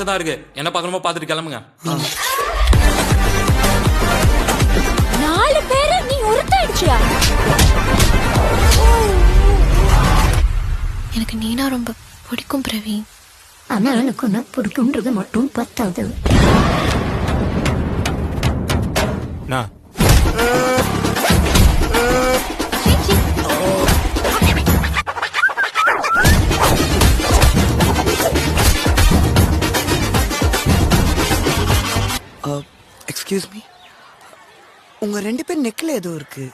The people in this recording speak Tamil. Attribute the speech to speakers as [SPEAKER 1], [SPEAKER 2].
[SPEAKER 1] மட்டும் தான் இருக்கு. என்ன பார்க்கணுமோ பார்த்துட்டு கிளம்புங்க.
[SPEAKER 2] 4 பேரு நீ ஒருத்தாயிடுச்சியா?
[SPEAKER 3] எனக்கு நீனா ரொம்ப பிடிக்கும் பிரவீன்.
[SPEAKER 2] ஆனா எனக்கு ஒன்னு பிடிக்கும்ன்றது மட்டும் பத்தாது.
[SPEAKER 4] எக்ஸ்கியூஸ் மீ, உங்க 2 பேர் நெக்ல ஏதோ இருக்கு.